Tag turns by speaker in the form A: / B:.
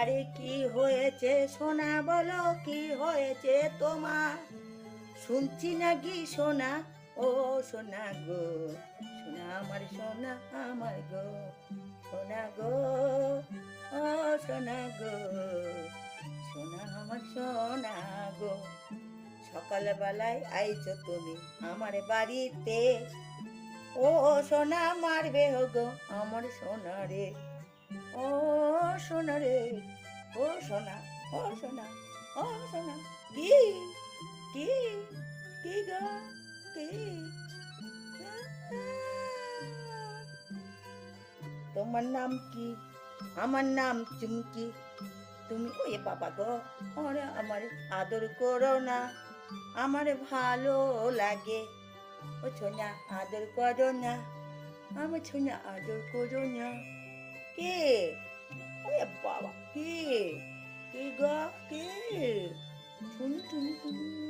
A: আরে কি হয়েছে সোনা, বলো কি হয়েছে তোমার? শুনছি নাকি সোনা, ও সোনা গো, সোনা আমার, সোনা আমার গো, সোনা গো, ও সোনা গো, সোনা আমার, সোনা গো। সকালবেলায় আইছো তুমি আমার বাড়িতে, ও সোনা মারবে গো আমার সোনা রে, ও সোনা রে, ও সোনা, ও সোনা, ও সোনা। কি কি কি গো, কি? তোমার নাম কি? আমার নাম চুমকি। তুমি ওই বাবা গো, ওরে আমার আদর করো না, আমার ভালো লাগে। ও ছোনা আদর করো না, আমার ছোনা আদর করো না। কে? ওরে বাবা কে? কে গো, কে? শুনি শুনি শুনি।